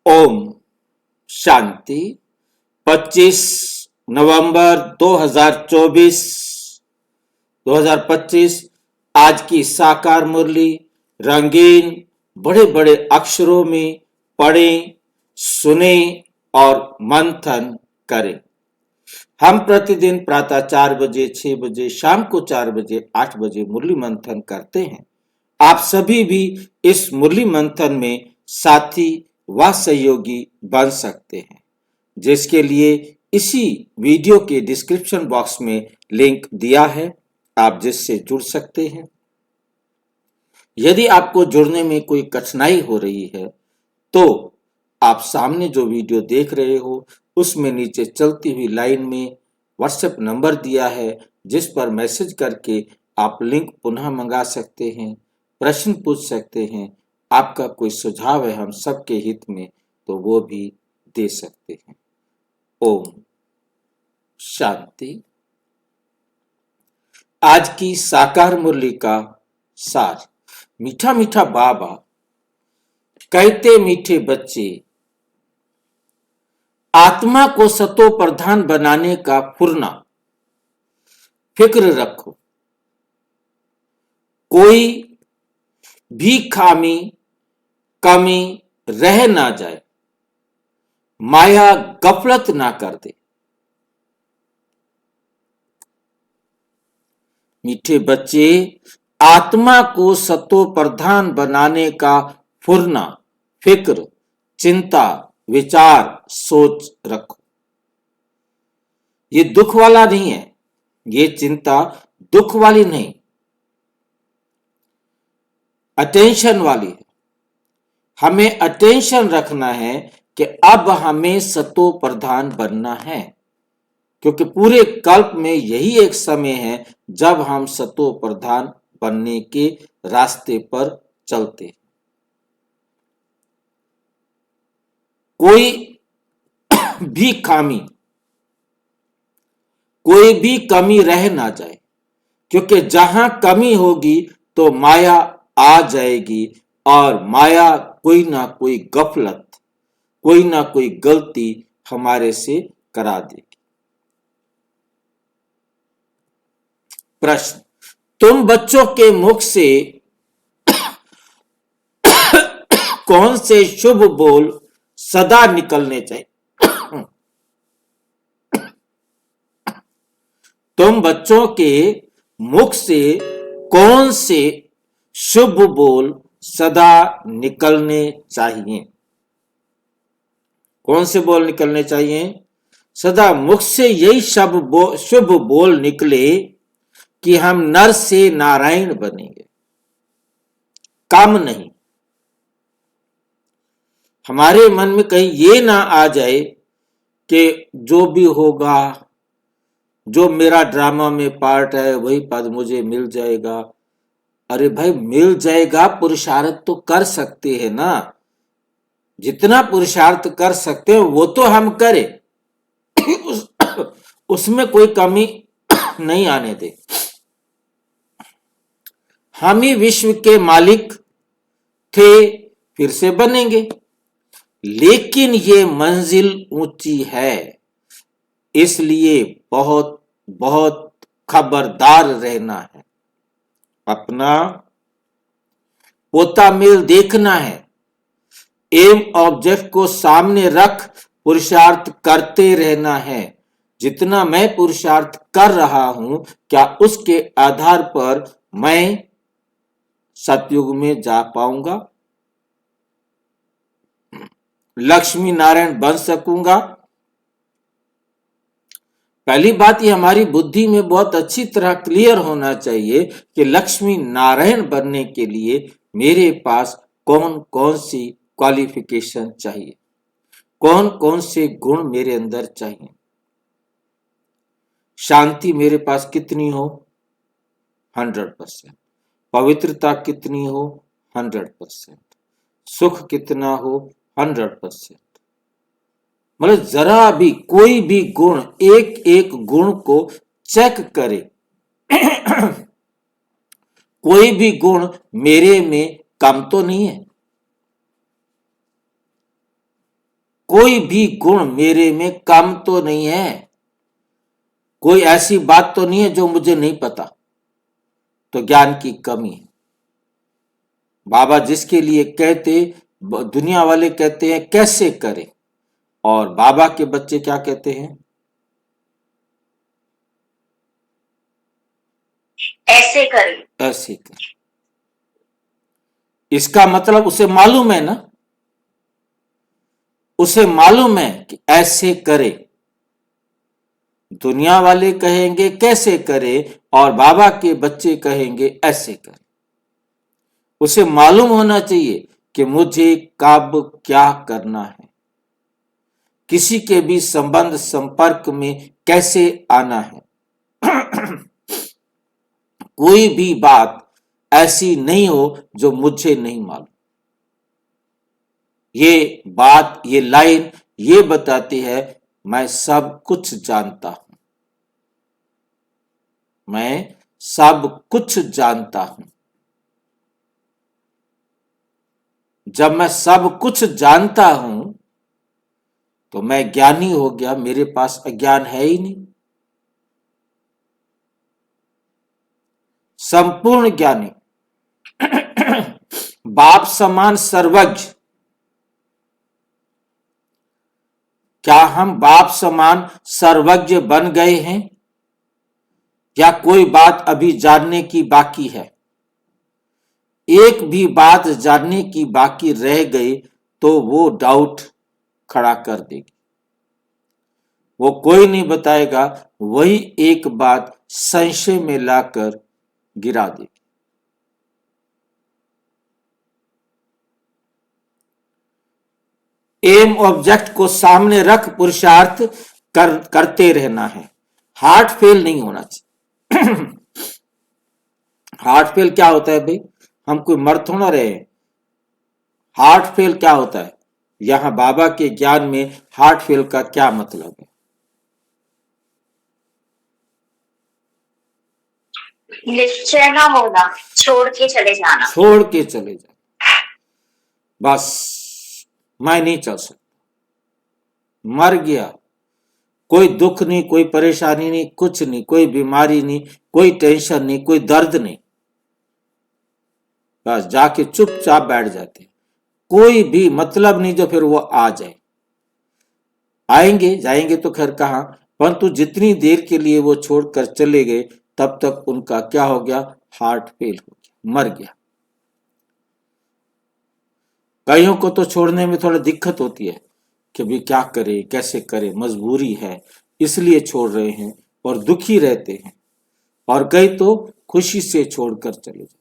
ओम शांति। 25 नवंबर 2025 आज की साकार मुरली रंगीन बड़े बड़े अक्षरों में पढ़ें, सुने और मंथन करें। हम प्रतिदिन प्रातः 4 बजे, 6 बजे, शाम को 4 बजे, 8 बजे मुरली मंथन करते हैं। आप सभी भी इस मुरली मंथन में साथी व सहयोगी बन सकते हैं, जिसके लिए इसी वीडियो के डिस्क्रिप्शन बॉक्स में लिंक दिया है, आप जिससे जुड़ सकते हैं। यदि आपको जुड़ने में कोई कठिनाई हो रही है तो आप सामने जो वीडियो देख रहे हो उसमें नीचे चलती हुई लाइन में व्हाट्सएप नंबर दिया है, जिस पर मैसेज करके आप लिंक पुनः मंगा सकते हैं, प्रश्न पूछ सकते हैं, आपका कोई सुझाव है हम सबके हित में तो वो भी दे सकते हैं। ओम शांति। आज की साकार मुरली का सार। मीठा मीठा बाबा कहते मीठे बच्चे, आत्मा को सतो प्रधान बनाने का फुरना फिक्र रखो। कोई भी खामी कमी रह ना जाए, माया गफलत ना कर दे। मीठे बच्चे, आत्मा को सतो प्रधान बनाने का फुरना, फिक्र, चिंता, विचार, सोच रखो। ये दुख वाला नहीं है, ये चिंता दुख वाली नहीं, अटेंशन वाली है। हमें अटेंशन रखना है कि अब हमें सतो प्रधान बनना है, क्योंकि पूरे कल्प में यही एक समय है जब हम सतो प्रधान बनने के रास्ते पर चलते हैं। कोई भी खामी, कोई भी कमी रह ना जाए, क्योंकि जहां कमी होगी तो माया आ जाएगी और माया कोई ना कोई गफलत, कोई ना कोई गलती हमारे से करा देगी। प्रश्न, तुम बच्चों के मुख से कौन से शुभ बोल सदा निकलने चाहिए? तुम बच्चों के मुख से कौन से शुभ बोल सदा निकलने चाहिए? कौन से बोल निकलने चाहिए? सदा मुख से यही शुभ बोल निकले कि हम नर से नारायण बनेंगे, कम नहीं। हमारे मन में कहीं ये ना आ जाए कि जो भी होगा, जो मेरा ड्रामा में पार्ट है वही पद मुझे मिल जाएगा। अरे भाई, मिल जाएगा, पुरुषार्थ तो कर सकते हैं ना। जितना पुरुषार्थ कर सकते हैं वो तो हम करें, उसमें कोई कमी नहीं आने दे। हम ही विश्व के मालिक थे, फिर से बनेंगे, लेकिन ये मंजिल ऊंची है, इसलिए बहुत बहुत खबरदार रहना है। अपना पोता मेल देखना है, एम ऑब्जेक्ट को सामने रख पुरुषार्थ करते रहना है। जितना मैं पुरुषार्थ कर रहा हूं, क्या उसके आधार पर मैं सतयुग में जा पाऊंगा, लक्ष्मी नारायण बन सकूंगा? पहली बात, ये हमारी बुद्धि में बहुत अच्छी तरह क्लियर होना चाहिए कि लक्ष्मी नारायण बनने के लिए मेरे पास कौन कौन सी क्वालिफिकेशन चाहिए, कौन कौन से गुण मेरे अंदर चाहिए। शांति मेरे पास कितनी हो? 100%। पवित्रता कितनी हो? 100%। सुख कितना हो? 100%। मतलब जरा भी कोई भी गुण, एक एक गुण को चेक करे। कोई भी गुण मेरे में कम तो नहीं है। कोई भी गुण मेरे में कम तो नहीं है, कोई ऐसी बात तो नहीं है जो मुझे नहीं पता, तो ज्ञान की कमी है। बाबा जिसके लिए कहते, दुनिया वाले कहते हैं कैसे करें, और बाबा के बच्चे क्या कहते हैं? ऐसे करें। ऐसे करें। इसका मतलब उसे मालूम है ना, उसे मालूम है कि ऐसे करे। दुनिया वाले कहेंगे कैसे करे, और बाबा के बच्चे कहेंगे ऐसे करे। उसे मालूम होना चाहिए कि मुझे कब क्या करना है, किसी के भी संबंध संपर्क में कैसे आना है। कोई भी बात ऐसी नहीं हो जो मुझे नहीं मालूम। ये बात, ये लाइन ये बताती है मैं सब कुछ जानता हूं, मैं सब कुछ जानता हूं। जब मैं सब कुछ जानता हूं तो मैं ज्ञानी हो गया, मेरे पास अज्ञान है ही नहीं। संपूर्ण ज्ञानी, बाप समान सर्वज्ञ। क्या हम बाप समान सर्वज्ञ बन गए हैं, या कोई बात अभी जानने की बाकी है? एक भी बात जानने की बाकी रह गई तो वो डाउट खड़ा कर देगी, वो कोई नहीं बताएगा, वही एक बात संशय में लाकर गिरा देगी। एम ऑब्जेक्ट को सामने रख पुरुषार्थ करते रहना है, हार्ट फेल नहीं होना चाहिए। हार्ट फेल क्या होता है भाई? हम कोई मर थोड़ा रहे हैं। हार्ट फेल क्या होता है? यहां बाबा के ज्ञान में हार्ट फेल का क्या मतलब है? निश्चय न होना, छोड़ के चले जाना। छोड़ के चले जाना, बस मैं नहीं चल सकता, मर गया, कोई दुख नहीं, कोई परेशानी नहीं, कुछ नहीं, कोई बीमारी नहीं, कोई टेंशन नहीं, कोई दर्द नहीं, बस जाके चुपचाप बैठ जाते, कोई भी मतलब नहीं जो फिर वो आ जाए। आएंगे जाएंगे तो खैर कहां, परंतु जितनी देर के लिए वो छोड़कर चले गए तब तक उनका क्या हो गया? हार्ट फेल हो गया, मर गया। कईयों को तो छोड़ने में थोड़ा दिक्कत होती है कि भी क्या करे, कैसे करे, मजबूरी है इसलिए छोड़ रहे हैं और दुखी रहते हैं, और कई तो खुशी से छोड़कर चले जाते।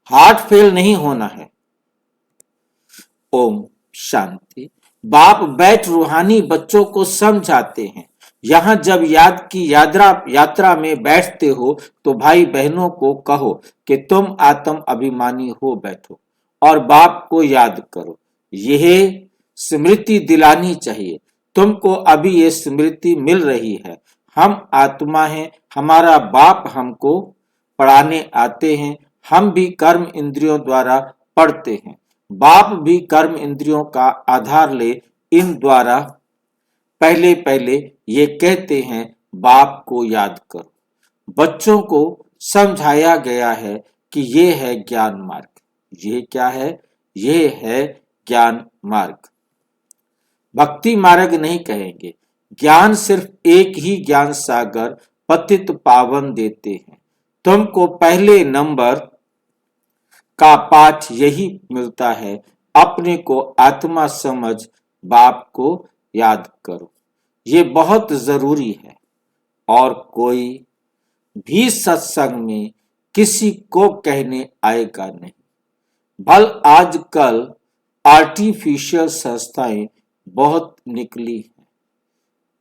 हार्ट फेल नहीं होना है। ओम शांति। बाप बैठ रूहानी बच्चों को समझाते हैं। यहां जब याद की यात्रा में बैठते हो तो भाई बहनों को कहो कि तुम आत्म अभिमानी हो बैठो और बाप को याद करो। यह स्मृति दिलानी चाहिए। तुमको अभी ये स्मृति मिल रही है। हम आत्मा हैं, हमारा बाप हमको पढ़ाने आते हैं, हम भी कर्म इंद्रियों द्वारा पढ़ते हैं, बाप भी कर्म इंद्रियों का आधार ले इन द्वारा पहले पहले ये कहते हैं बाप को याद करो। बच्चों को समझाया गया है कि ये है ज्ञान मार्ग। ये क्या है? ये है ज्ञान मार्ग। भक्ति मार्ग नहीं कहेंगे। ज्ञान सिर्फ एक ही ज्ञान सागर पतित पावन देते हैं। तुमको पहले नंबर का पाठ यही मिलता है, अपने को आत्मा समझ बाप को याद करो। ये बहुत जरूरी है, और कोई भी सत्संग में किसी को कहने आएगा नहीं। भल आजकल आर्टिफिशियल संस्थाएं बहुत निकली हैं,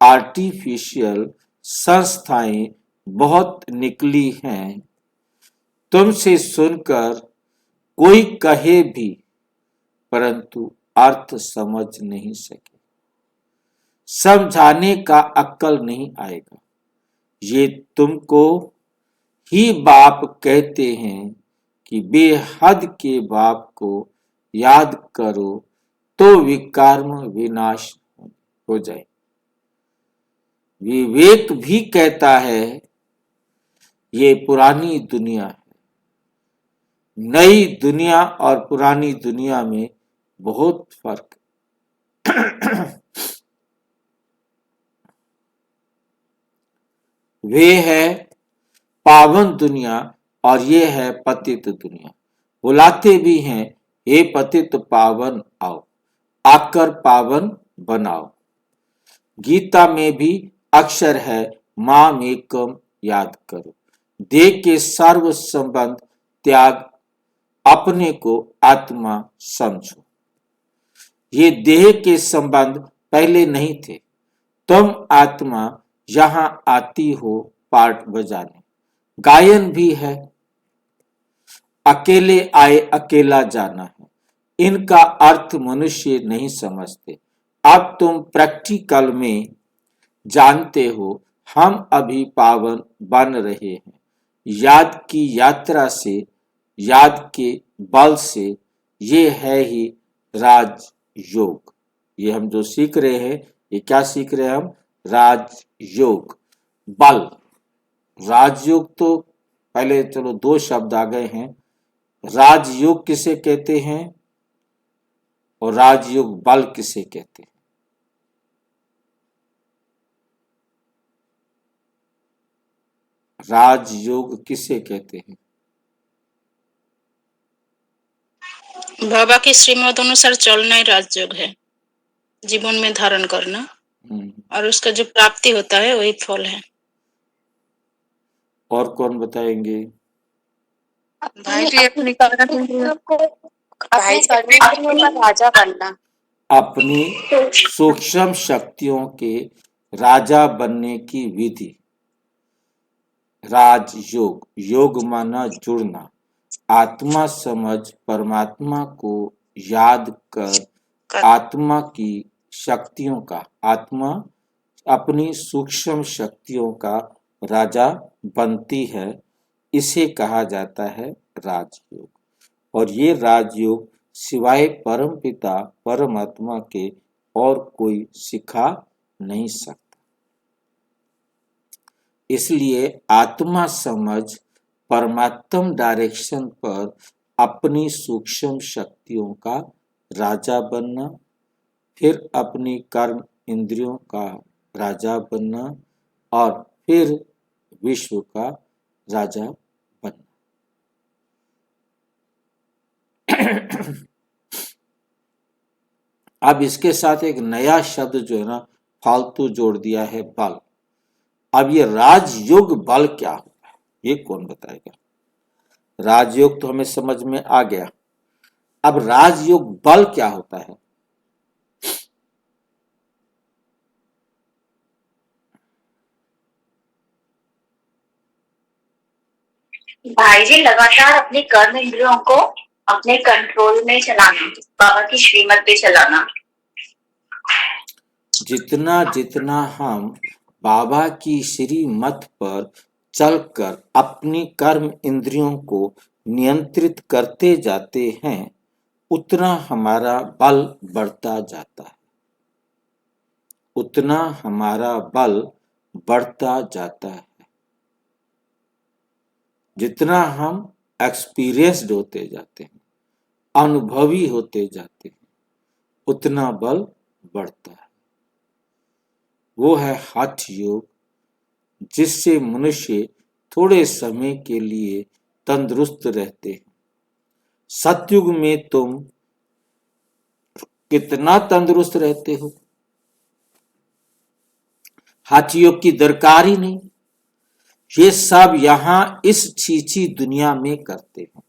आर्टिफिशियल संस्थाएं बहुत निकली हैं। तुमसे सुनकर कोई कहे भी परंतु अर्थ समझ नहीं सके, समझाने का अक्ल नहीं आएगा। ये तुमको ही बाप कहते हैं कि बेहद के बाप को याद करो तो विकर्म विनाश हो जाए। विवेक भी कहता है ये पुरानी दुनिया है। नई दुनिया और पुरानी दुनिया में बहुत फर्क है। वे है पावन दुनिया और ये है पतित दुनिया। बुलाते भी हैं, हे पतित पावन आओ, आकर पावन बनाओ। गीता में भी अक्षर है माम एकम याद करो। देह के सर्व संबंध त्याग, अपने को आत्मा समझो। ये देह के संबंध पहले नहीं थे। तुम आत्मा यहां आती हो पार्ट बजाने। गायन भी है, अकेले आए अकेला जाना है। इनका अर्थ मनुष्य नहीं समझते। अब तुम प्रैक्टिकल में जानते हो। हम अभी पावन बन रहे हैं, याद की यात्रा से, याद के बल से। ये है ही राजयोग। ये हम जो सीख रहे हैं, ये क्या सीख रहे हैं हम? राजयोग, बल। राजयोग तो पहले चलो दो शब्द आ गए हैं। राजयोग किसे कहते हैं और राजयोग बल किसे कहते हैं? राजयोग किसे कहते हैं? बाबा की श्रीमत अनुसार चलना ही राजयोग है, जीवन में धारण करना, और उसका जो प्राप्ति होता है वही फल है। और कौन बताएंगे? भाई जी अपनी राजा बनना, अपनी सूक्ष्म शक्तियों के राजा बनने की विधि। राजयोग, योग माना जुड़ना, आत्मा समझ परमात्मा को याद कर आत्मा की शक्तियों का, आत्मा अपनी सूक्ष्म शक्तियों का राजा बनती है। इसे कहा जाता है राजयोग। और ये राजयोग सिवाय परमपिता परमात्मा के और कोई सिखा नहीं सकता। इसलिए आत्मा समझ परमात्म डायरेक्शन पर अपनी सूक्ष्म शक्तियों का राजा बनना, फिर अपनी कर्म इंद्रियों का राजा बनना, और फिर विश्व का राजा बनना। अब इसके साथ एक नया शब्द जो है ना फालतू जोड़ दिया है, बल। अब ये राजयोग बल क्या होता है, ये कौन बताएगा? राजयोग तो हमें समझ में आ गया। अब राजयोग बल क्या होता है? भाई जी लगातार अपने कर्म इंद्रियों को अपने कंट्रोल में चलाना, बाबा की श्रीमत पे चलाना। जितना जितना हम बाबा की श्रीमत पर चलकर अपनी कर्म इंद्रियों को नियंत्रित करते जाते हैं, उतना हमारा बल बढ़ता जाता है। उतना हमारा बल बढ़ता जाता है। जितना हम एक्सपीरियंस्ड होते जाते हैं, अनुभवी होते जाते हैं, उतना बल बढ़ता है। वो है हठ योग, जिससे मनुष्य थोड़े समय के लिए तंदुरुस्त रहते हैं। सतयुग में तुम कितना तंदुरुस्त रहते हो? हठ योग की दरकार ही नहीं। ये सब यहां इस छीछी दुनिया में करते हैं।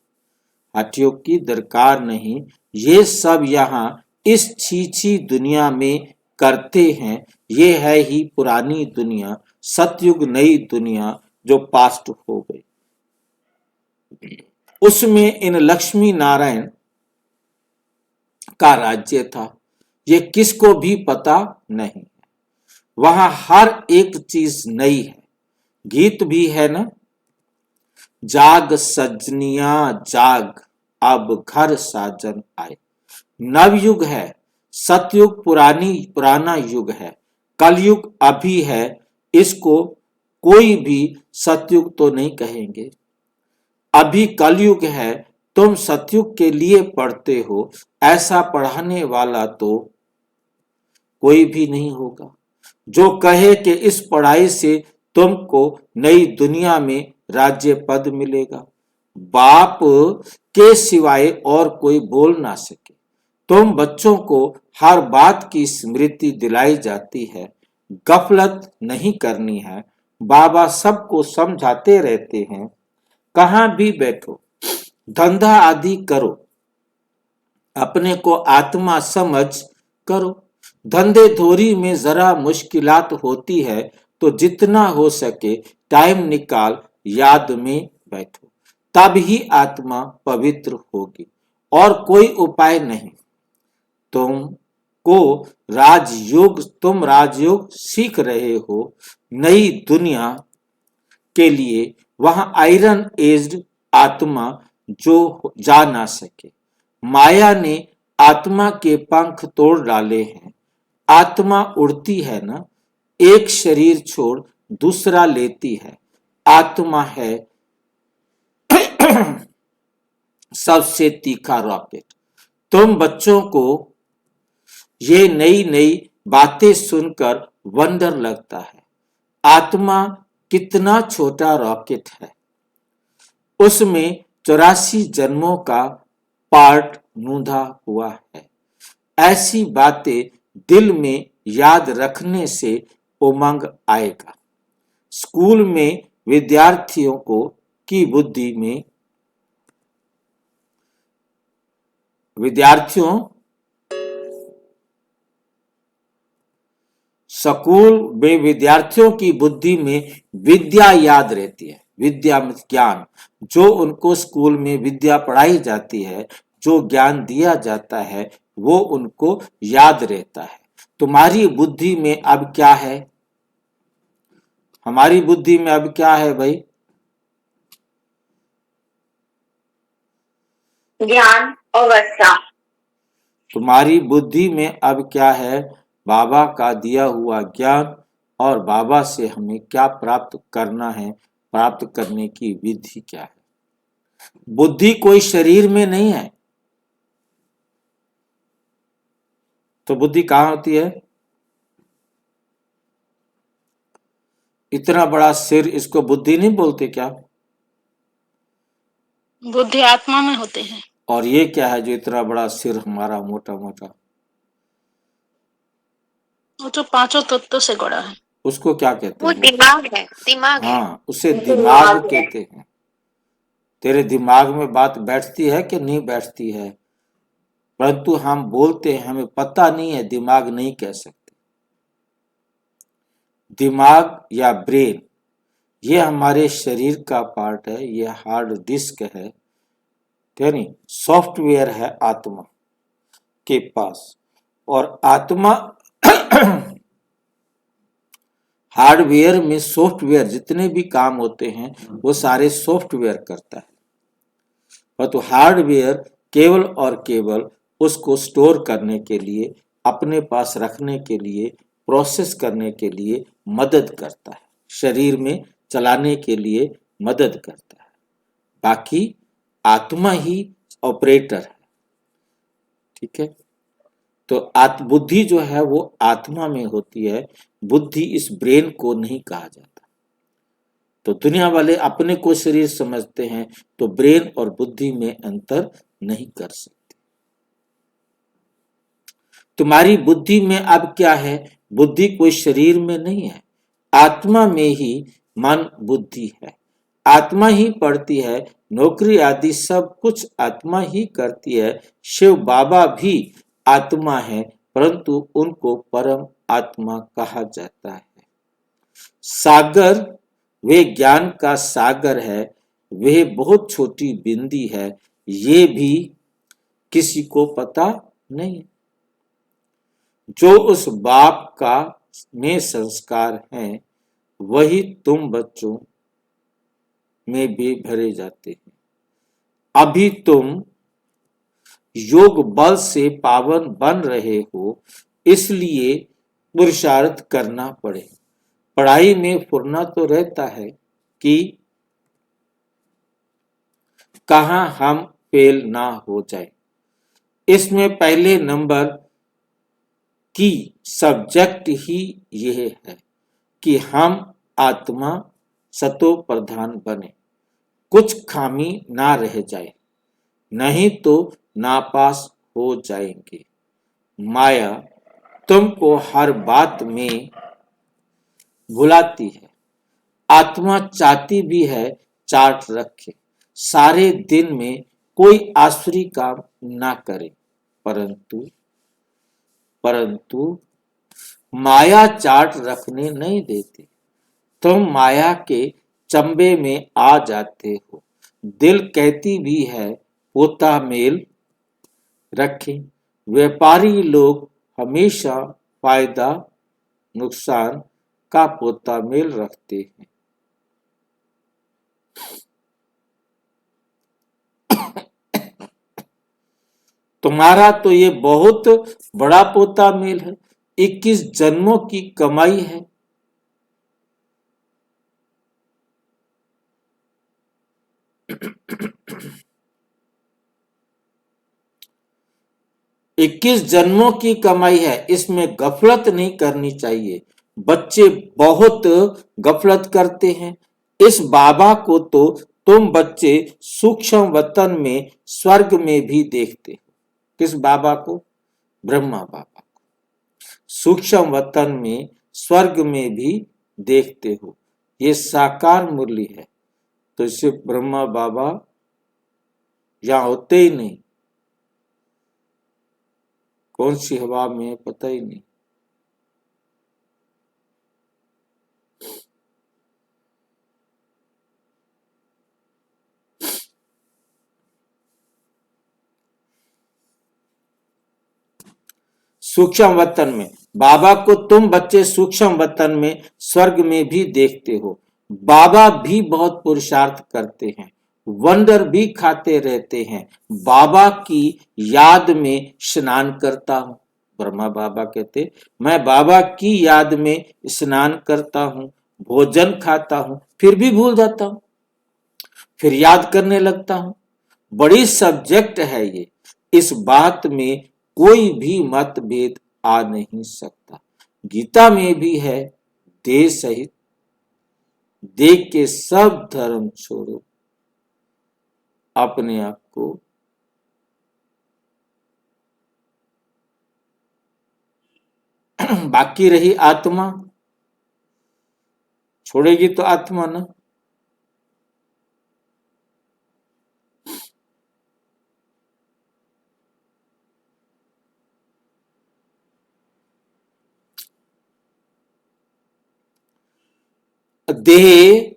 हठ योग की दरकार नहीं, ये सब यहां इस छीछी दुनिया में करते हैं। ये है ही पुरानी दुनिया, सतयुग नई दुनिया जो पास्ट हो गई। उसमें इन लक्ष्मी नारायण का राज्य था। ये किसको भी पता नहीं। वहां हर एक चीज नई है। गीत भी है ना, जाग सजनिया जाग, अब घर साजन आए। नवयुग है, सतयुग पुराना युग है, कलयुग अभी है, इसको कोई भी सतयुग तो नहीं कहेंगे। अभी कलयुग है, तुम सतयुग के लिए पढ़ते हो, ऐसा पढ़ाने वाला तो कोई भी नहीं होगा जो कहे कि इस पढ़ाई से तुमको नई दुनिया में राज्य पद मिलेगा। बाप के सिवाय और कोई बोल ना सके। तुम बच्चों को हर बात की स्मृति दिलाई जाती है, गफलत नहीं करनी है। बाबा सबको समझाते रहते हैं, कहाँ भी बैठो, धंधा आदि करो, अपने को आत्मा समझ करो। धंधे धोरी में जरा मुश्किलात होती है तो जितना हो सके टाइम निकाल याद में बैठो, तब ही आत्मा पवित्र होगी और कोई उपाय नहीं। तुम राजयोग सीख रहे हो नई दुनिया के लिए, वहां आयरन एज्ड आत्मा जो जा ना सके। माया ने आत्मा के पंख तोड़ डाले हैं। आत्मा उड़ती है ना, एक शरीर छोड़ दूसरा लेती है। आत्मा है सबसे तीखा रॉकेट। तुम बच्चों को ये नई नई बातें सुनकर वंडर लगता है, आत्मा कितना छोटा रॉकेट है, उसमें 84 जन्मों का पार्ट नूंधा हुआ है। ऐसी बातें दिल में याद रखने से उमंग आएगा। स्कूल में विद्यार्थियों की बुद्धि में विद्या याद रहती है। विद्या में ज्ञान, जो उनको स्कूल में विद्या पढ़ाई जाती है, जो ज्ञान दिया जाता है, वो उनको याद रहता है। तुम्हारी बुद्धि में अब क्या है? हमारी बुद्धि में अब क्या है भाई? ज्ञान और वर्षा। तुम्हारी बुद्धि में अब क्या है? बाबा का दिया हुआ ज्ञान और बाबा से हमें क्या प्राप्त करना है, प्राप्त करने की विधि क्या है। बुद्धि कोई शरीर में नहीं है, तो बुद्धि कहाँ होती है? इतना बड़ा सिर, इसको बुद्धि नहीं बोलते क्या? बुद्धि आत्मा में होते हैं। और ये क्या है जो इतना बड़ा सिर हमारा मोटा मोटा? वो जो पांचों तत्वों से गढ़ा है। उसको क्या कहते वो हैं? दिमाग है, दिमाग है। हाँ, उसे दिमाग कहते हैं। तेरे दिमाग में बात बैठती है कि नहीं बैठती है? परंतु हम बोलते हैं, हमें पता नहीं है, दिमाग नहीं कह सकते। दिमाग या ब्रेन, ये हमारे शरीर का पार्ट है, ये हार्ड डिस्क है, यानी सॉफ्टवेयर है आत्मा के पास। और आत्मा हार्डवेयर में सॉफ्टवेयर, जितने भी काम होते हैं वो सारे सॉफ्टवेयर करता है, परंतु हार्डवेयर केवल और केवल उसको स्टोर करने के लिए, अपने पास रखने के लिए, प्रोसेस करने के लिए मदद करता है, शरीर में चलाने के लिए मदद करता है। बाकी आत्मा ही ऑपरेटर है। ठीक है, तो बुद्धि जो है वो आत्मा में होती है, बुद्धि इस ब्रेन को नहीं कहा जाता। तो दुनिया वाले अपने को शरीर समझते हैं, तो ब्रेन और बुद्धि में अंतर नहीं कर सकते। तुम्हारी बुद्धि में अब क्या है? बुद्धि कोई शरीर में नहीं है, आत्मा में ही मन बुद्धि है। आत्मा ही पढ़ती है, नौकरी आदि सब कुछ आत्मा ही करती है। शिव बाबा भी आत्मा है, परंतु उनको परम आत्मा कहा जाता है। सागर, वे ज्ञान का सागर है, वे बहुत छोटी बिंदी है, ये भी किसी को पता नहीं। जो उस बाप का में संस्कार हैं, वही तुम बच्चों में भी भरे जाते हैं। अभी तुम योग बल से पावन बन रहे हो, इसलिए पुरुषार्थ करना पड़े। पढ़ाई में फुरना तो रहता है कि कहाँ हम फेल ना हो जाए। इसमें पहले नंबर की सब्जेक्ट ही यह है कि हम आत्मा सतो प्रधान बने, कुछ खामी ना रह जाए, नहीं तो नापास हो जाएंगे। माया तुमको हर बात में भुलाती है। आत्मा चाहती भी है चार्ट रखे, सारे दिन में कोई आसुरी काम ना करे, परंतु माया चार्ट रखने नहीं देती। तुम माया के चंबे में आ जाते हो। दिल कहती भी है पोता मेल रखें। व्यापारी लोग हमेशा फायदा नुकसान का पोता मेल रखते हैं। तुम्हारा तो ये बहुत बड़ा पोता मेल है, 21 जन्मों की कमाई है। इक्कीस जन्मों की कमाई है, इसमें गफलत नहीं करनी चाहिए। बच्चे बहुत गफलत करते हैं। इस बाबा को तो तुम बच्चे सूक्ष्म वतन में स्वर्ग में भी देखते हो। किस बाबा को? ब्रह्मा बाबा को सूक्ष्म वतन में स्वर्ग में भी देखते हो। ये साकार मुरली है, तो इससे ब्रह्मा बाबा यहां होते ही नहीं। कौन सी हवा में पता ही नहीं। सूक्ष्म वतन में बाबा को तुम बच्चे सूक्ष्म वतन में स्वर्ग में भी देखते हो। बाबा भी बहुत पुरुषार्थ करते हैं, वंडर भी खाते रहते हैं। बाबा की याद में स्नान करता हूँ। ब्रह्मा बाबा कहते, मैं बाबा की याद में स्नान करता हूँ, भोजन खाता हूँ, फिर भी भूल जाता हूँ, फिर याद करने लगता हूँ। बड़ी सब्जेक्ट है ये, इस बात में कोई भी मतभेद आ नहीं सकता। गीता में भी है, देह सहित देह के सब धर्म छोड़ो, अपने आप को बाकी रही आत्मा, छोड़ेगी तो आत्मा ना। देह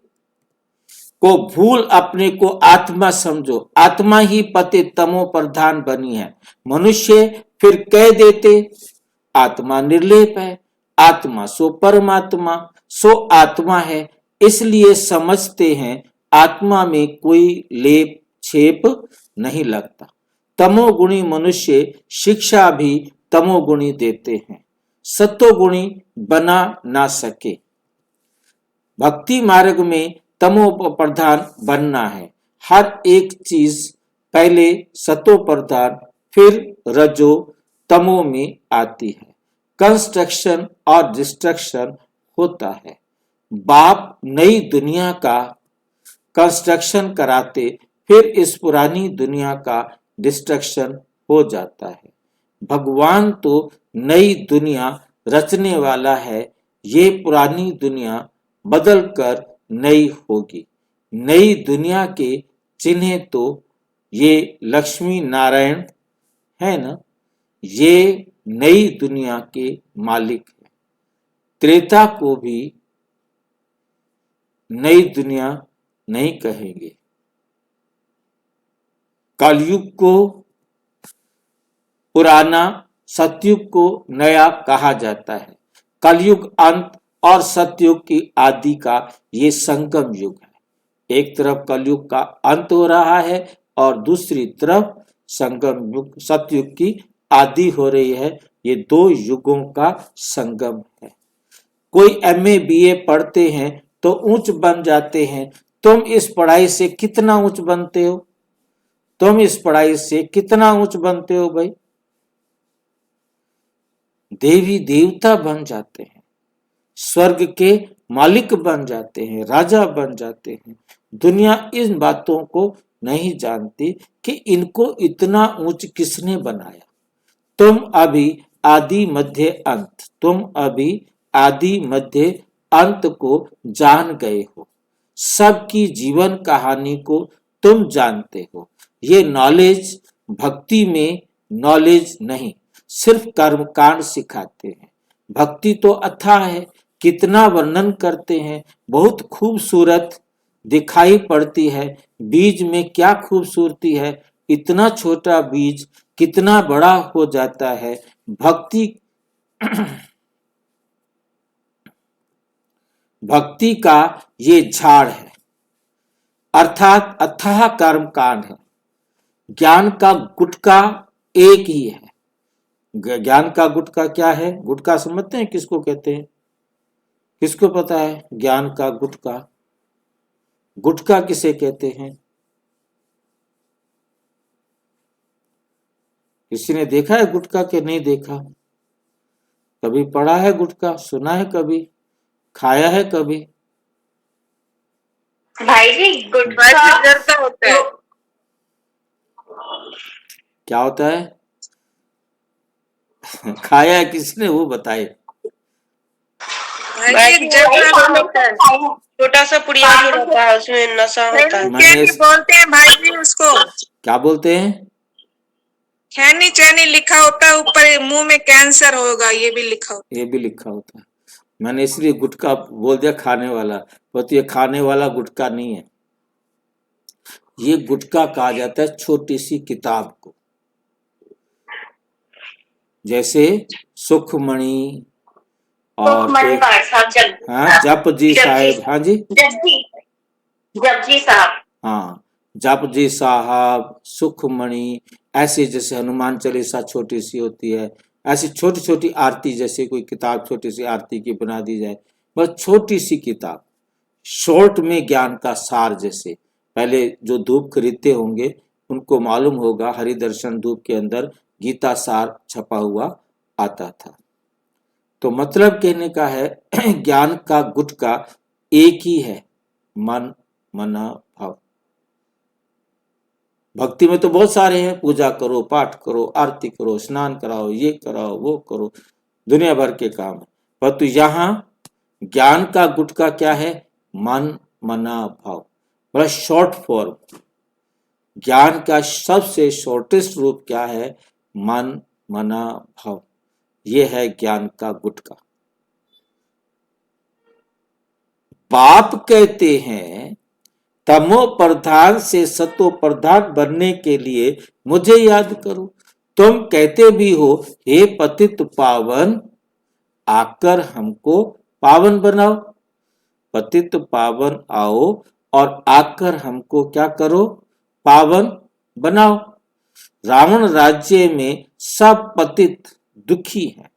को भूल अपने को आत्मा समझो। आत्मा ही पति तमो प्रधान बनी है। मनुष्य फिर कह देते आत्मा निर्लेप है, आत्मा सो परमात्मा, सो आत्मा है, इसलिए समझते हैं आत्मा में कोई लेप छेप नहीं लगता। तमोगुणी मनुष्य शिक्षा भी तमोगुणी देते हैं, सत्वगुणी बना ना सके। भक्ति मार्ग में तमो प्रधान बनना है। हर एक चीज पहले सतो प्रधान फिर रजो तमो में आती है। कंस्ट्रक्शन और डिस्ट्रक्शन होता है। बाप नई दुनिया का कंस्ट्रक्शन कराते, फिर इस पुरानी दुनिया का डिस्ट्रक्शन हो जाता है। भगवान तो नई दुनिया रचने वाला है, ये पुरानी दुनिया बदल कर नई होगी। नई दुनिया के चिन्ह तो ये लक्ष्मी नारायण है ना, ये नई दुनिया के मालिक है। त्रेता को भी नई दुनिया नहीं कहेंगे। कलयुग को पुराना, सतयुग को नया कहा जाता है। कलयुग अंत और सतयुग की आदि का ये संगम युग है। एक तरफ कलयुग का अंत हो रहा है और दूसरी तरफ संगम युग सतयुग की आदि हो रही है। ये दो युगों का संगम है। कोई एमए बीए पढ़ते हैं तो ऊंच बन जाते हैं। तुम इस पढ़ाई से कितना ऊंच बनते हो? तुम इस पढ़ाई से कितना ऊंच बनते हो भाई? देवी देवता बन जाते हैं, स्वर्ग के मालिक बन जाते हैं, राजा बन जाते हैं। दुनिया इन बातों को नहीं जानती कि इनको इतना ऊंच किसने बनाया। तुम अभी आदि मध्य अंत, तुम अभी आदि मध्य अंत को जान गए हो। सबकी जीवन कहानी को तुम जानते हो। ये नॉलेज भक्ति में नॉलेज नहीं, सिर्फ कर्मकांड सिखाते हैं। भक्ति तो अथाह है, कितना वर्णन करते हैं, बहुत खूबसूरत दिखाई पड़ती है। बीज में क्या खूबसूरती है, इतना छोटा बीज कितना बड़ा हो जाता है। भक्ति भक्ति का ये झाड़ है, अर्थात अथाह कर्म कांड है। ज्ञान का गुटका एक ही है। ज्ञान का गुटका क्या है? गुटका समझते हैं किसको कहते हैं? किसको पता है ज्ञान का गुटका? गुटका किसे कहते हैं? किसी ने देखा है गुटका के नहीं देखा? कभी पढ़ा है गुटका? सुना है कभी? खाया है कभी? भाई जी गुटखा होता है। क्या होता है? खाया है किसने, वो बताए। भाई जी जर्दा होता है, छोटा सा पुड़िया जो होता है उसमें नशा होता है। मैंने बोलते हैं भाई जी उसको, क्या बोलते हैं? खैनी चैनी लिखा होता है ऊपर, मुंह में कैंसर होगा ये भी लिखा होता ये भी लिखा होता है। मैंने इसलिए गुटखा बोल दिया खाने वाला, पर तो ये खाने वाला गुटखा नहीं है। ये गुटखा कहा जाता है छोटी सी किताब को, जैसे सुखमणि और सुखमणि भाट साहब हाँ जपजी साहेब, हाँ जी जपजी साहब, हाँ जपजी साहब, सुखमणि, ऐसे जैसे हनुमान चालीसा छोटी सी होती है, ऐसी छोटी छोटी आरती, जैसे कोई किताब छोटी सी आरती की बना दी जाए, बस छोटी सी किताब, शॉर्ट में ज्ञान का सार। जैसे पहले जो धूप खरीदते होंगे उनको मालूम होगा, हरिदर्शन धूप के अंदर गीता सार छपा हुआ आता था। तो मतलब कहने का है ज्ञान का गुटका एक ही है, मन मना भाव। भक्ति में तो बहुत सारे हैं, पूजा करो, पाठ करो, आरती करो, स्नान कराओ, ये कराओ, वो करो, दुनिया भर के काम है। परंतु यहाँ ज्ञान का गुटका क्या है? मन मना भाव, बड़ा शॉर्ट फॉर्म। ज्ञान का सबसे शॉर्टेस्ट रूप क्या है? मन मना भाव। ये है ज्ञान का गुटका। बाप कहते हैं तमो प्रधान से सतो प्रधान बनने के लिए मुझे याद करो। तुम कहते भी हो हे पतित पावन, आकर हमको पावन बनाओ। पतित पावन आओ और आकर हमको क्या करो? पावन बनाओ। रावण राज्य में सब पतित दुखी हैं,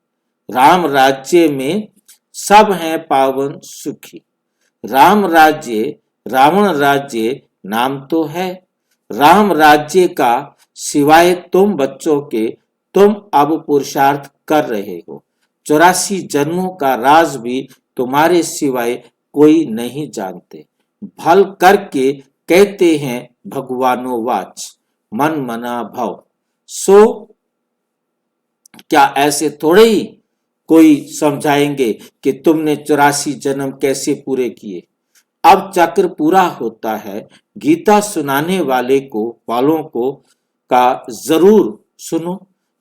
राम राज्य में सब हैं पावन सुखी। राम राज्य रावण राज्य नाम तो है, राम राज्य का सिवाय तुम बच्चों के तुम अब पुरुषार्थ कर रहे हो। 84 जन्मों का राज भी तुम्हारे सिवाय कोई नहीं जानते। भल करके कहते हैं भगवानो वाच, मन मना भाव। सो क्या ऐसे थोड़े ही कोई समझाएंगे कि तुमने 84 जन्म कैसे पूरे किए? अब चक्र पूरा होता है। गीता सुनाने वालों को का जरूर सुनो।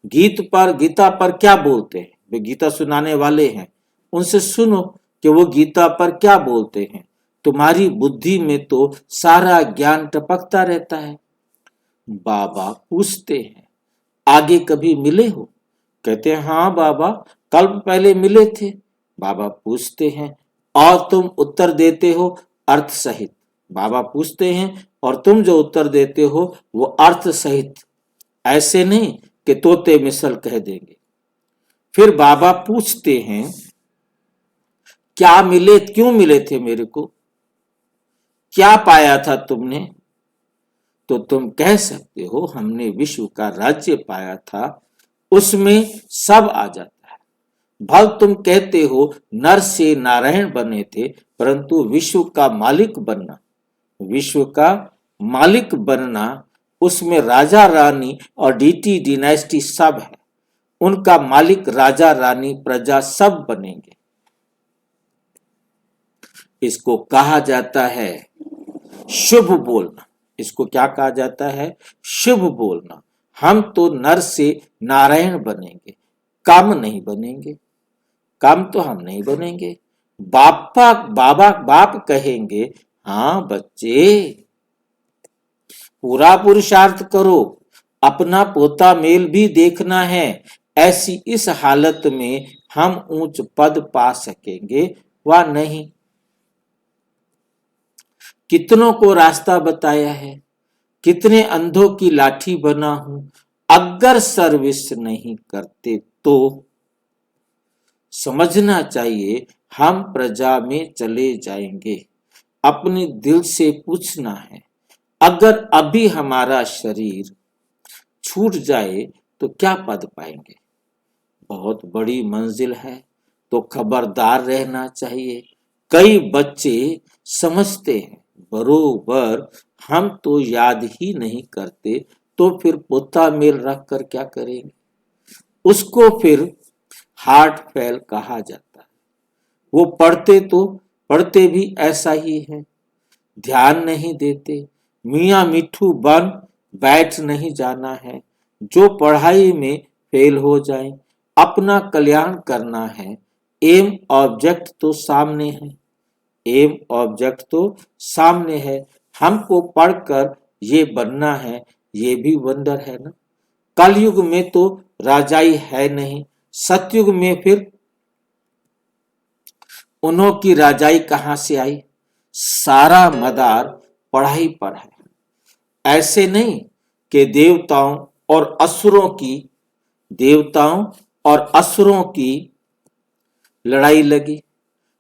गीता पर क्या बोलते हैं? वे गीता सुनाने वाले हैं, उनसे सुनो कि वो गीता पर क्या बोलते हैं। तुम्हारी बुद्धि में तो सारा ज्ञान टपकता रहता है। बाबा पूछते हैं आगे कभी मिले हो? कहते हैं हाँ बाबा, कल्प पहले मिले थे। बाबा पूछते हैं और तुम उत्तर देते हो अर्थ सहित। बाबा पूछते हैं और तुम जो उत्तर देते हो वो अर्थ सहित, ऐसे नहीं कि तोते मिसल कह देंगे। फिर बाबा पूछते हैं क्या मिले, क्यों मिले थे मेरे को, क्या पाया था तुमने? तो तुम कह सकते हो हमने विश्व का राज्य पाया था, उसमें सब आ जाता है। भल तुम कहते हो नर से नारायण बने थे, परंतु विश्व का मालिक बनना, विश्व का मालिक बनना, उसमें राजा रानी और डीटी डिनाइस्टी सब है, उनका मालिक राजा रानी प्रजा सब बनेंगे। इसको कहा जाता है शुभ बोलना। इसको क्या कहा जाता है? शुभ बोलना। हम तो नर से नारायण बनेंगे, काम नहीं बनेंगे, काम तो हम नहीं बनेंगे। बाप कहेंगे हाँ बच्चे पूरा पुरुषार्थ करो, अपना पोता मेल भी देखना है, ऐसी इस हालत में हम ऊंच पद पा सकेंगे वा नहीं। कितनों को रास्ता बताया है, कितने अंधों की लाठी बना हूं, अगर सर्विस नहीं करते तो समझना चाहिए हम प्रजा में चले जाएंगे। अपने दिल से पूछना है, अगर अभी हमारा शरीर छूट जाए तो क्या पद पाएंगे? बहुत बड़ी मंजिल है, तो खबरदार रहना चाहिए। कई बच्चे समझते हैं बरोबर हम तो याद ही नहीं करते, तो फिर पोता मेल रख कर क्या करेंगे? उसको फिर हार्ट फेल कहा जाता है। वो पढ़ते भी ऐसा ही है, ध्यान नहीं देते, मियाँ मिठू बन बैठ नहीं जाना है। जो पढ़ाई में फेल हो जाए, अपना कल्याण करना है, एम ऑब्जेक्ट तो सामने है, एम ऑब्जेक्ट तो सामने है। हमको पढ़कर ये बनना है, ये भी वंडर है ना। कलयुग में तो राजाई है नहीं, सतयुग में फिर उन्हों की राजाई कहां से आई? सारा मदार पढ़ाई पर है। ऐसे नहीं कि देवताओं और असुरों की लड़ाई लगी,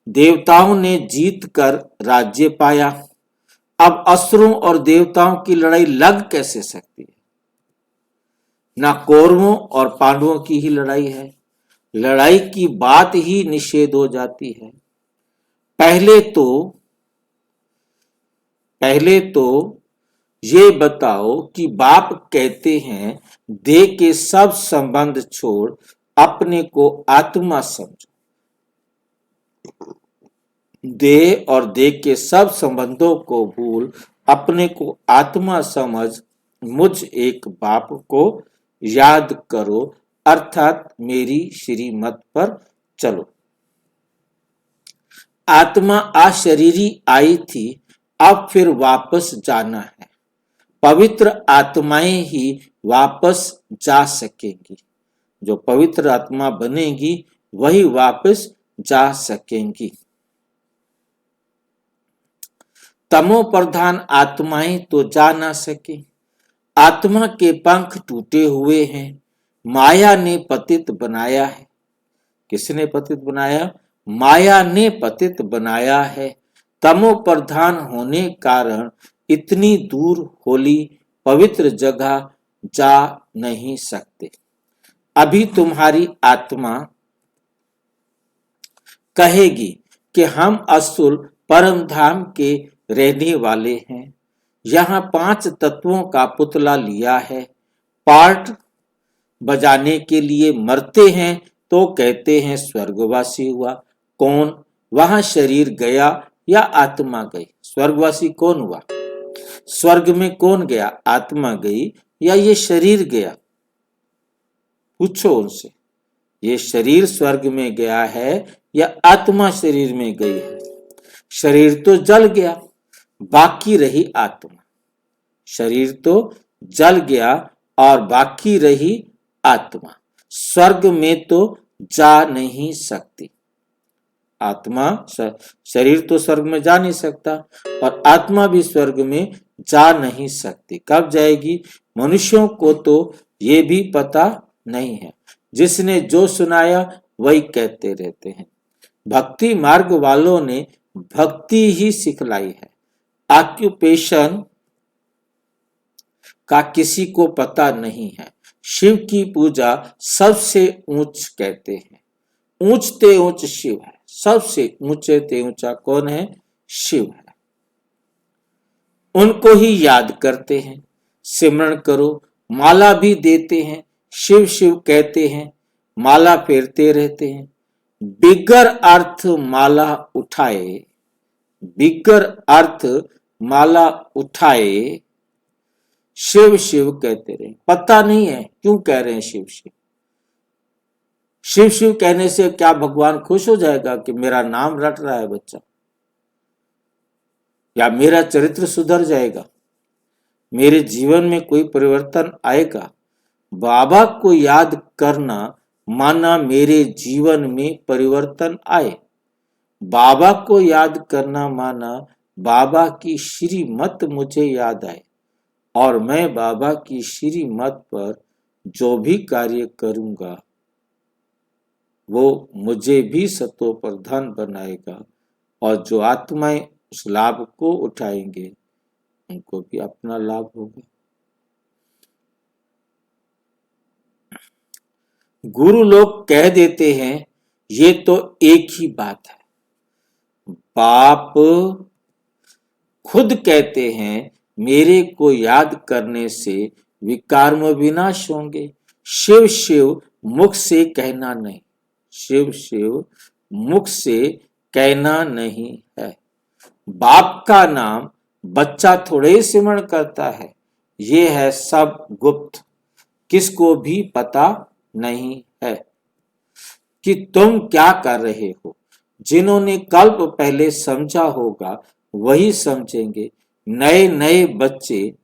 देवताओं ने जीत कर राज्य पाया। अब असुरों और देवताओं की लड़ाई लग कैसे सकती है? ना कौरवों और पांडवों की ही लड़ाई है, लड़ाई की बात ही निषेध हो जाती है। पहले तो ये बताओ कि बाप कहते हैं देह के सब संबंध छोड़ अपने को आत्मा समझो। देह और देह के सब संबंधों को भूल अपने को आत्मा समझ मुझ एक बाप को याद करो, अर्थात मेरी श्रीमत पर चलो। आत्मा अशरीरी आई थी, अब फिर वापस जाना है। पवित्र आत्माएं ही वापस जा सकेंगी, जो पवित्र आत्मा बनेगी वही वापस जा सकेंगी। तमो प्रधान आत्माएं तो जा ना सके, आत्मा के पंख टूटे हुए हैं, माया ने पतित बनाया है। किसने पतित बनाया? माया ने पतित बनाया है। तमो प्रधान होने कारण इतनी दूर होली पवित्र जगह जा नहीं सकते। अभी तुम्हारी आत्मा कहेगी कि हम असुर परम धाम के रहने वाले हैं, यहाँ 5 तत्वों का पुतला लिया है, पार्ट बजाने के लिए मरते हैं तो कहते हैं स्वर्गवासी हुआ। कौन? वहां शरीर गया या आत्मा गई? स्वर्गवासी कौन हुआ? स्वर्ग में कौन गया? आत्मा गई या ये शरीर गया? पूछो उनसे, ये शरीर स्वर्ग में गया है या आत्मा शरीर में गई है? शरीर तो जल गया, बाकी रही आत्मा। शरीर तो जल गया और बाकी रही आत्मा। स्वर्ग में तो जा नहीं सकती। आत्मा शरीर तो स्वर्ग में जा नहीं सकता और आत्मा भी स्वर्ग में जा नहीं सकती। कब जाएगी? मनुष्यों को तो ये भी पता नहीं है। जिसने जो सुनाया वही कहते रहते हैं। भक्ति मार्ग वालों ने भक्ति ही सिखलाई है। ऑक्यूपेशन का किसी को पता नहीं है। शिव की पूजा सबसे ऊंच कहते हैं। ऊंचते ऊंच शिव है। सबसे ऊंचे ते ऊंचा कौन है? शिव है। उनको ही याद करते हैं, सिमरण करो। माला भी देते हैं, शिव शिव कहते हैं, माला फेरते रहते हैं। बिगर अर्थ माला उठाए, बिगर अर्थ माला उठाए शिव शिव कहते रहे। पता नहीं है क्यों कह रहे हैं शिव शिव। शिव शिव कहने से क्या भगवान खुश हो जाएगा कि मेरा नाम रट रहा है बच्चा, या मेरा चरित्र सुधर जाएगा, मेरे जीवन में कोई परिवर्तन आएगा? बाबा को याद करना माना मेरे जीवन में परिवर्तन आए। बाबा को याद करना माना बाबा की श्रीमत मुझे याद आए और मैं बाबा की श्रीमत पर जो भी कार्य करूंगा वो मुझे भी सतो प्रधान बनाएगा और जो आत्माएं उस लाभ को उठाएंगे उनको भी अपना लाभ होगा। गुरु लोग कह देते हैं ये तो एक ही बात है। बाप खुद कहते हैं मेरे को याद करने से विकारम विनाश होंगे। शिव शिव मुख से कहना नहीं, शिव शिव मुख से कहना नहीं है। बाप का नाम बच्चा थोड़े ही सिमरण करता है। ये है सब गुप्त, किसको भी पता नहीं है कि तुम क्या कर रहे हो। जिन्होंने कल्प पहले समझा होगा वही समझेंगे। नए नए बच्चे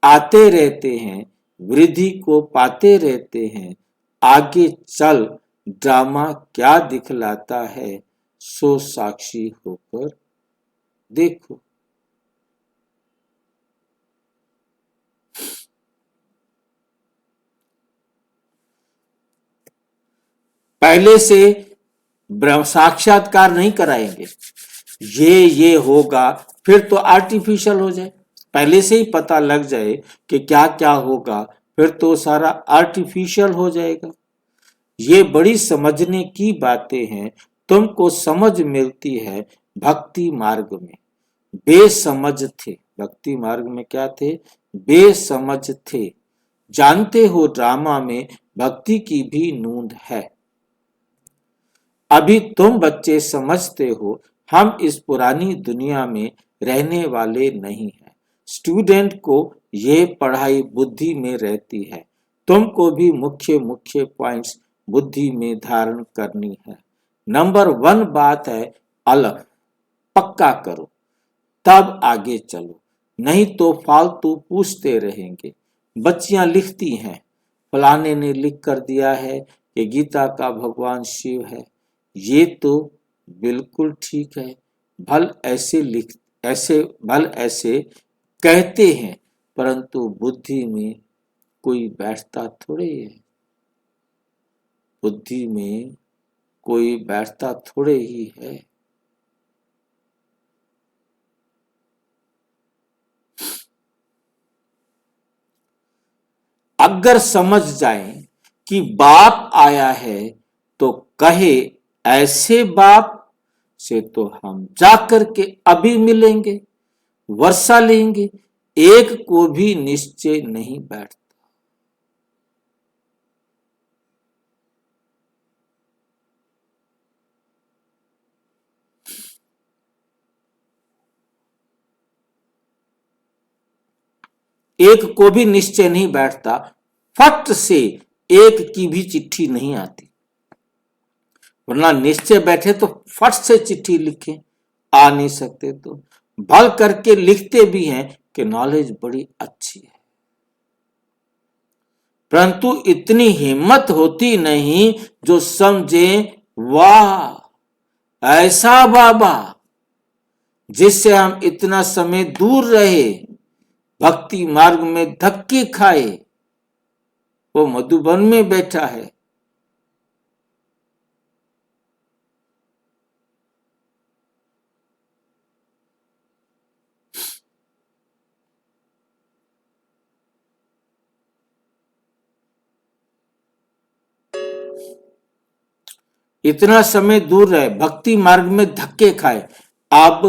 आते रहते हैं, वृद्धि को पाते रहते हैं। आगे चल ड्रामा क्या दिखलाता है, सो साक्षी होकर देखो। पहले से ब्रह्म साक्षात्कार नहीं कराएंगे, ये होगा, फिर तो आर्टिफिशियल हो जाए। पहले से ही पता लग जाए कि क्या क्या होगा, फिर तो सारा आर्टिफिशियल हो जाएगा। ये बड़ी समझने की बातें हैं। तुमको समझ मिलती है भक्ति मार्ग में। बेसमझ थे, भक्ति मार्ग में क्या थे? बेसमझ थे। जानते हो ड्रामा में भक्ति की भी नूंद है। अभी तुम बच्चे समझते हो हम इस पुरानी दुनिया में रहने वाले नहीं हैं। स्टूडेंट को यह पढ़ाई बुद्धि में रहती है। तुमको भी मुख्य मुख्य पॉइंट्स बुद्धि में धारण करनी है। नंबर 1 बात है अलग, पक्का करो तब आगे चलो, नहीं तो फालतू पूछते रहेंगे। बच्चियां लिखती हैं फलाने ने लिख कर दिया है कि गीता का भगवान शिव है। ये तो बिल्कुल ठीक है, भल ऐसे कहते हैं, परंतु बुद्धि में कोई बैठता थोड़े है। बुद्धि में कोई बैठता थोड़े ही है। अगर समझ जाएं कि बाप आया है तो कहे ऐसे बाप से तो हम जाकर के अभी मिलेंगे, वर्षा लेंगे, एक को भी निश्चय नहीं बैठता। एक को भी निश्चय नहीं बैठता। फट से एक की भी चिट्ठी नहीं आती, वरना निश्चय बैठे तो फट से चिट्ठी लिखें, आ नहीं सकते तो भल करके लिखते भी हैं कि नॉलेज बड़ी अच्छी है, परंतु इतनी हिम्मत होती नहीं जो समझे वाह ऐसा बाबा जिससे हम इतना समय दूर रहे, भक्ति मार्ग में धक्के खाए, वो मधुबन में बैठा है। इतना समय दूर रहे, भक्ति मार्ग में धक्के खाए। अब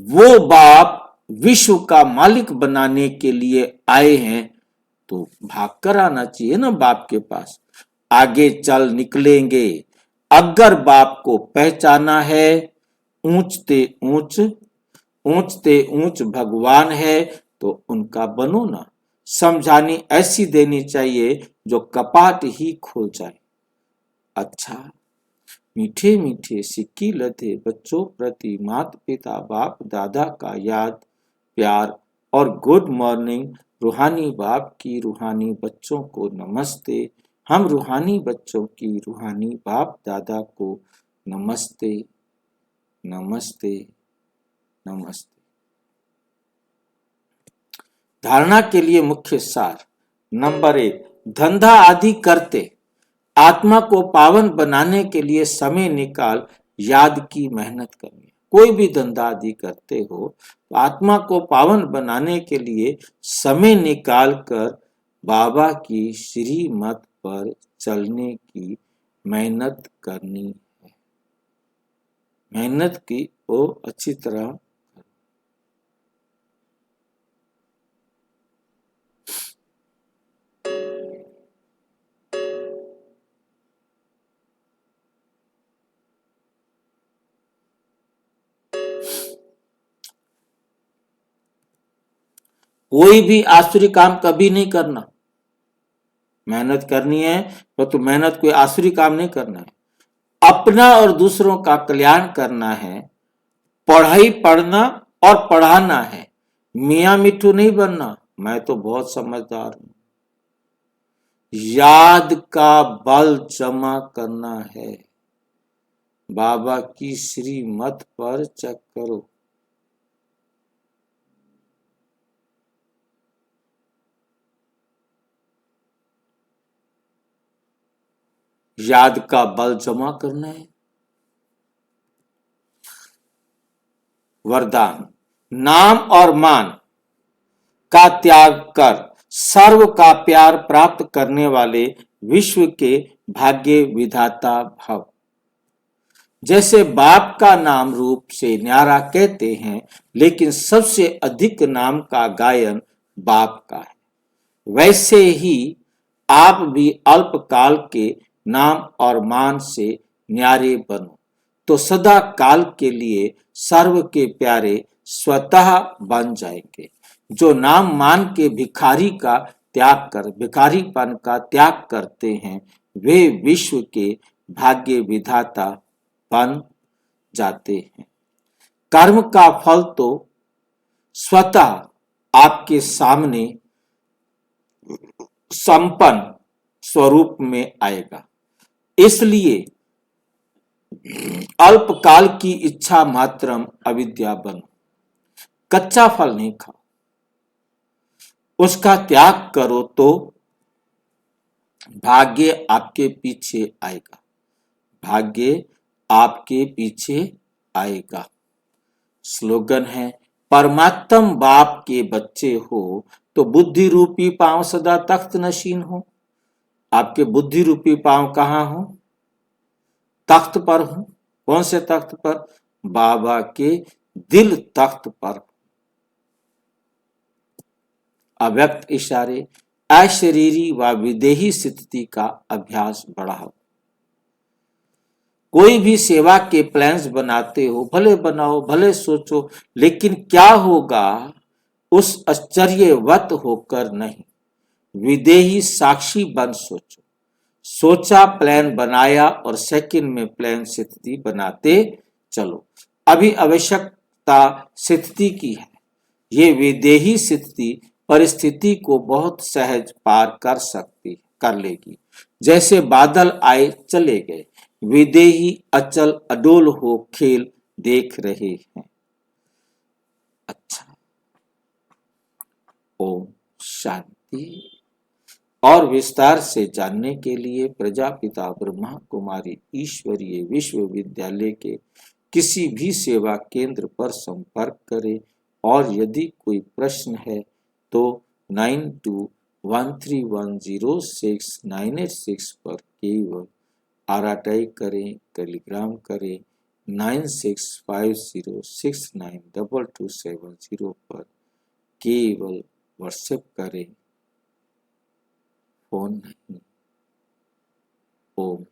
वो बाप विश्व का मालिक बनाने के लिए आए हैं, तो भाग कर आना चाहिए ना बाप के पास। आगे चल निकलेंगे। अगर बाप को पहचाना है, ऊंचते ऊंच भगवान है, तो उनका बनो ना। समझानी ऐसी देनी चाहिए जो कपाट ही खोल जाए। अच्छा, मीठे मीठे सिक्की लदे बच्चों प्रति माता पिता बाप दादा का याद प्यार और गुड मॉर्निंग। रूहानी बाप की रूहानी बच्चों को नमस्ते। हम रूहानी बच्चों की रूहानी बाप दादा को नमस्ते नमस्ते नमस्ते। धारणा के लिए मुख्य सार। नंबर 1, धंधा आदि करते आत्मा को पावन बनाने के लिए समय निकाल याद की मेहनत करनी। कोई भी धंधा आदि करते हो तो आत्मा को पावन बनाने के लिए समय निकाल कर बाबा की श्रीमत पर चलने की मेहनत करनी है। मेहनत की वो अच्छी तरह। कोई भी आसुरी काम कभी नहीं करना। मेहनत करनी है तो मेहनत कोई आसुरी काम नहीं करना है। अपना और दूसरों का कल्याण करना है। पढ़ाई पढ़ना और पढ़ाना है। मियां मिठू नहीं बनना, मैं तो बहुत समझदार हूं। याद का बल जमा करना है। बाबा की श्रीमत पर चेक करो। याद का बल जमा करना है। वरदान। नाम और मान का त्याग कर सर्व का प्यार प्राप्त करने वाले विश्व के भाग्य विधाता भव। जैसे बाप का नाम रूप से न्यारा कहते हैं, लेकिन सबसे अधिक नाम का गायन बाप का है, वैसे ही आप भी अल्पकाल के नाम और मान से न्यारे बनो, तो सदा काल के लिए सर्व के प्यारे स्वतः बन जाएंगे। जो नाम मान के भिखारी का त्याग कर भिखारीपन का त्याग करते हैं, वे विश्व के भाग्य विधाता बन जाते हैं। कर्म का फल तो स्वतः आपके सामने संपन्न स्वरूप में आएगा। इसलिए अल्पकाल की इच्छा मात्रम अविद्या बनो। कच्चा फल नहीं खाओ, उसका त्याग करो तो भाग्य आपके पीछे आएगा। भाग्य आपके पीछे आएगा। स्लोगन है, परमात्म बाप के बच्चे हो तो बुद्धि रूपी पांव सदा तख्त नशीन हो। आपके बुद्धि रूपी पांव कहाँ हो? तख्त पर हो। कौन से तख्त पर? बाबा के दिल तख्त पर। अव्यक्त इशारे अशरीरी व विदेही स्थिति का अभ्यास बढ़ाओ। कोई भी सेवा के प्लान्स बनाते हो, भले बनाओ भले सोचो, लेकिन क्या होगा उस आश्चर्यवत होकर नहीं, विदेही साक्षी बन सोचो। सोचा प्लान बनाया और सेकंड में प्लान स्थिति बनाते चलो। अभी आवश्यकता स्थिति की है। ये विदेही स्थिति परिस्थिति को बहुत सहज पार कर लेगी। जैसे बादल आए चले गए, विदेही अचल अडोल हो खेल देख रहे हैं। अच्छा, ओम शांति। और विस्तार से जानने के लिए प्रजापिता ब्रह्मा कुमारी ईश्वरीय विश्वविद्यालय के किसी भी सेवा केंद्र पर संपर्क करें और यदि कोई प्रश्न है तो 9213106986 पर केवल आरटीआई करें, टेलीग्राम करें, 9650692270 पर केवल व्हाट्सएप करें, फोन नहीं। ओम